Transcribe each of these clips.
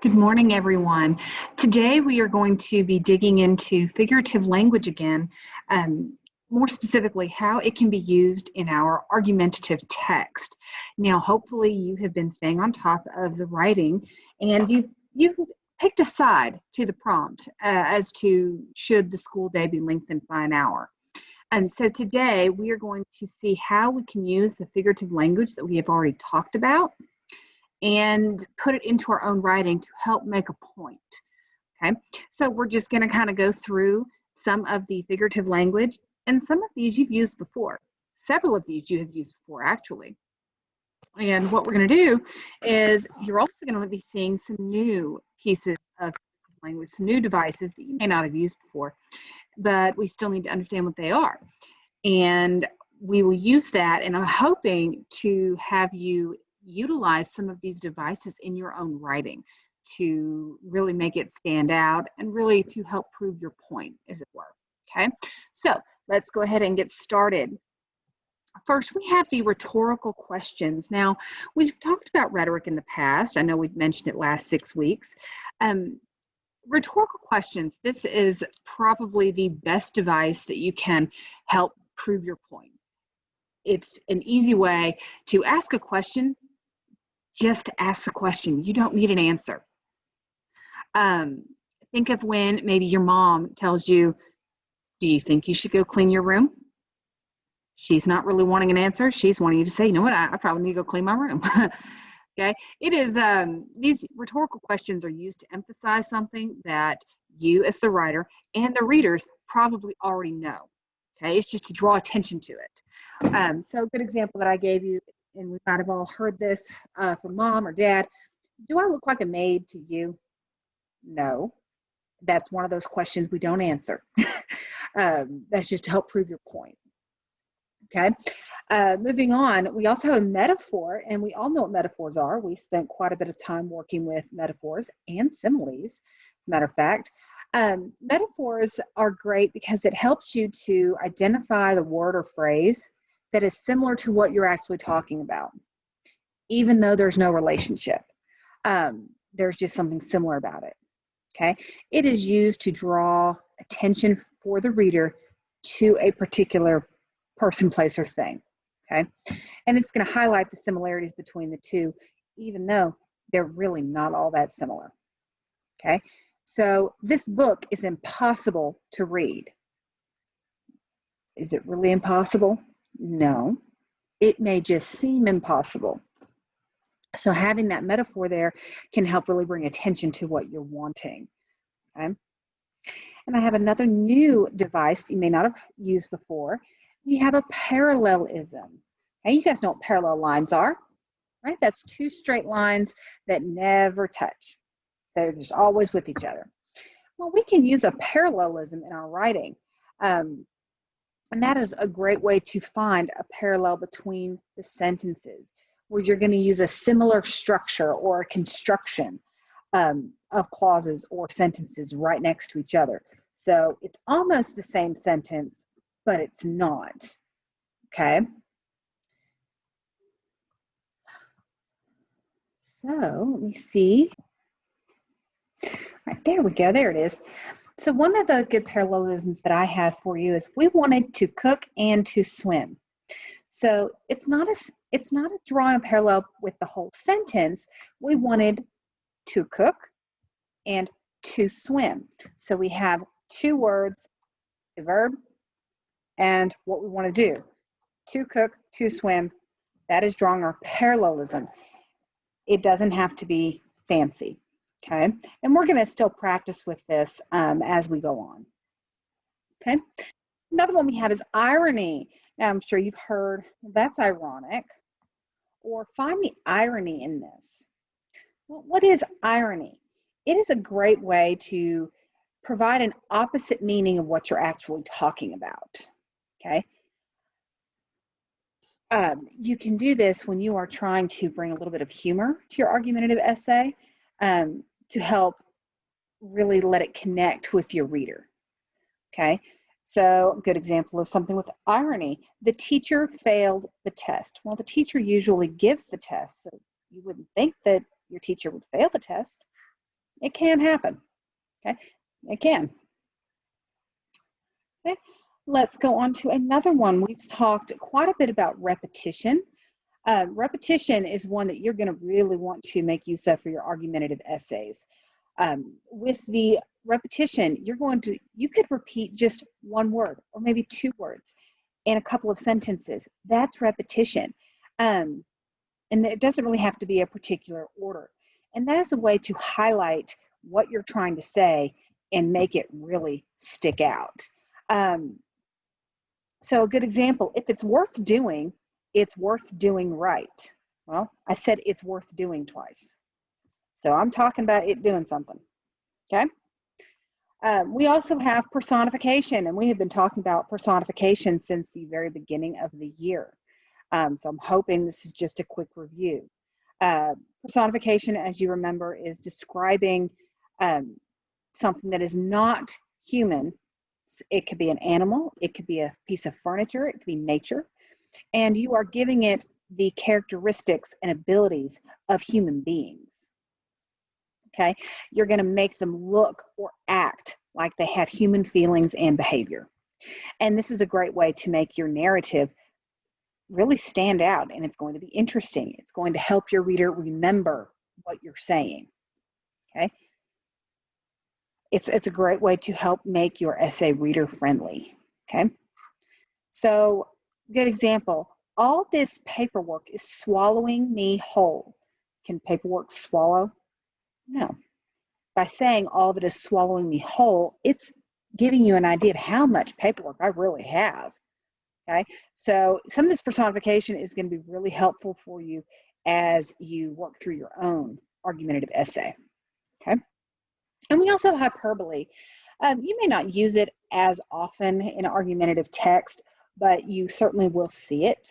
Good morning, everyone. Today we are going to be digging into figurative language again, more specifically how it can be used in our argumentative text. Now, hopefully you have been staying on top of the writing and you've picked a side to the prompt as to should the school day be lengthened by an hour. And so today we are going to see how we can use the figurative language that we have already talked about and put it into our own writing to help make a point. Okay, so we're just going to kind of go through some of the figurative language, and some of these you've used before. Several of these you have used before, actually. And what we're going to do is you're also going to be seeing some new pieces of language, some new devices that you may not have used before, but we still need to understand what they are. And we will use that, and I'm hoping to have you utilize some of these devices in your own writing to really make it stand out and really to help prove your point, as it were. Okay, so let's go ahead and get started. First, we have the rhetorical questions. Now, we've talked about rhetoric in the past. I know we've mentioned it last 6 weeks. Rhetorical questions, this is probably the best device that you can help prove your point. It's an easy way to ask a question. Just ask the question. You don't need an answer. Think of when maybe your mom tells you, do you think you should go clean your room? She's not really wanting an answer. She's wanting you to say, you know what, I probably need to go clean my room. Okay, it is, these rhetorical questions are used to emphasize something that you as the writer and the readers probably already know. Okay, it's just to draw attention to it. So a good example that I gave you, and we might have all heard this from mom or dad. Do I look like a maid to you? No. That's one of those questions we don't answer. That's just to help prove your point. Okay. Moving on, we also have a metaphor, and we all know what metaphors are. We spent quite a bit of time working with metaphors and similes, as a matter of fact. Metaphors are great because it helps you to identify the word or phrase that is similar to what you're actually talking about, even though there's no relationship. There's just something similar about it. Okay, it is used to draw attention for the reader to a particular person, place, or thing. Okay, and it's going to highlight the similarities between the two, even though they're really not all that similar. Okay, so this book is impossible to read. Is it really impossible? No, it may just seem impossible. So having that metaphor there can help really bring attention to what you're wanting. Okay? And I have another new device that you may not have used before. You have a parallelism. Okay, you guys know what parallel lines are, right? That's two straight lines that never touch. They're just always with each other. Well, we can use a parallelism in our writing. And that is a great way to find a parallel between the sentences, where you're going to use a similar structure or a construction of clauses or sentences right next to each other. So it's almost the same sentence, but it's not. Okay. So let me see. Right, there we go. There it is. So one of the good parallelisms that I have for you is we wanted to cook and to swim. So it's not a drawing a parallel with the whole sentence. We wanted to cook and to swim. So we have two words, the verb, and what we want to do. To cook, to swim. That is drawing our parallelism. It doesn't have to be fancy. Okay, and we're going to still practice with this as we go on. Okay, another one we have is irony. Now, I'm sure you've heard, well, that's ironic, or find the irony in this. Well, what is irony? It is a great way to provide an opposite meaning of what you're actually talking about. Okay, you can do this when you are trying to bring a little bit of humor to your argumentative essay. To help really let it connect with your reader. Okay, so a good example of something with irony. The teacher failed the test. Well, the teacher usually gives the test, so you wouldn't think that your teacher would fail the test. It can happen. Okay, it can. Okay, let's go on to another one. We've talked quite a bit about repetition. Repetition is one that you're going to really want to make use of for your argumentative essays. With the repetition, you could repeat just one word or maybe two words in a couple of sentences. That's repetition. And it doesn't really have to be a particular order. And that is a way to highlight what you're trying to say and make it really stick out. So a good example, if it's worth doing, it's worth doing right. Well, I said it's worth doing twice. So I'm talking about it doing something, okay? We also have personification, and we have been talking about personification since the very beginning of the year. So I'm hoping this is just a quick review. Personification, as you remember, is describing something that is not human. It could be an animal, it could be a piece of furniture, it could be nature, and you are giving it the characteristics and abilities of human beings. Okay, you're going to make them look or act like they have human feelings and behavior. And this is a great way to make your narrative really stand out, and it's going to be interesting. It's going to help your reader remember what you're saying. Okay, it's a great way to help make your essay reader friendly. Okay, so good example, all this paperwork is swallowing me whole. Can paperwork swallow? No. By saying all of it is swallowing me whole, it's giving you an idea of how much paperwork I really have. Okay, so some of this personification is going to be really helpful for you as you work through your own argumentative essay. Okay, and we also have hyperbole. You may not use it as often in argumentative text, but you certainly will see it,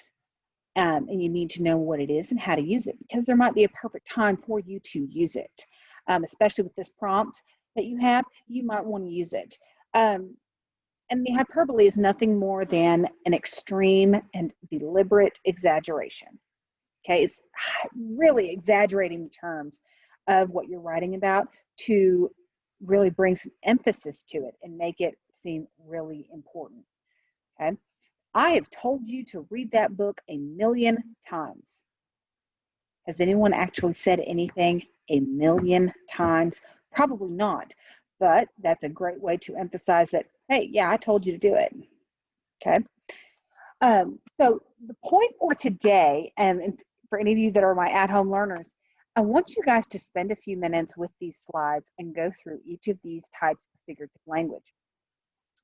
and you need to know what it is and how to use it, because there might be a perfect time for you to use it. Especially with this prompt that you have, you might want to use it. And the hyperbole is nothing more than an extreme and deliberate exaggeration. Okay, it's really exaggerating the terms of what you're writing about to really bring some emphasis to it and make it seem really important. Okay, I have told you to read that book 1,000,000 times. Has anyone actually said anything 1,000,000 times? Probably not, but that's a great way to emphasize that, hey, yeah, I told you to do it. Okay. So the point for today, and for any of you that are my at-home learners, I want you guys to spend a few minutes with these slides and go through each of these types of figurative language.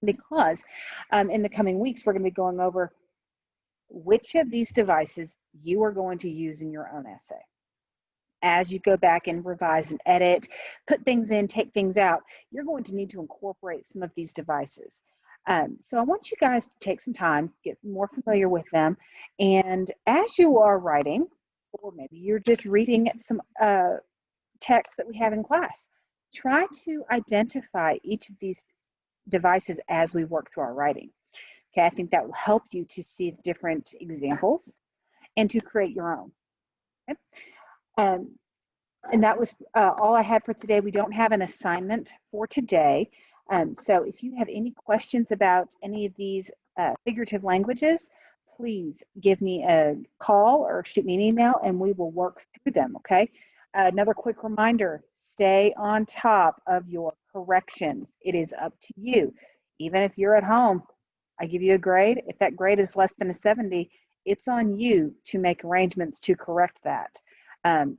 Because in the coming weeks, we're going to be going over which of these devices you are going to use in your own essay. As you go back and revise and edit, put things in, take things out, you're going to need to incorporate some of these devices. So I want you guys to take some time, get more familiar with them, and as you are writing, or maybe you're just reading some text that we have in class, try to identify each of these devices as we work through our writing. Okay, I think that will help you to see different examples and to create your own. Okay? And that was all I had for today. We don't have an assignment for today. So if you have any questions about any of these figurative languages, please give me a call or shoot me an email and we will work through them, okay? Another quick reminder, stay on top of your corrections. It is up to you. Even if you're at home, I give you a grade. If that grade is less than a 70, it's on you to make arrangements to correct that.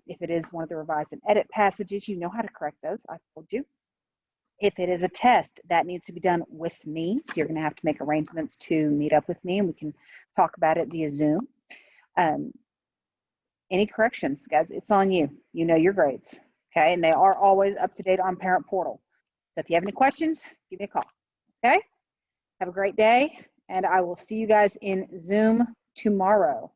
If it is one of the revise and edit passages, you know how to correct those. I told you. If it is a test, that needs to be done with me. So you're going to have to make arrangements to meet up with me and we can talk about it via Zoom. Any corrections, guys, it's on you. You know your grades, okay? And they are always up to date on Parent Portal. So if you have any questions, give me a call, okay? Have a great day, and I will see you guys in Zoom tomorrow.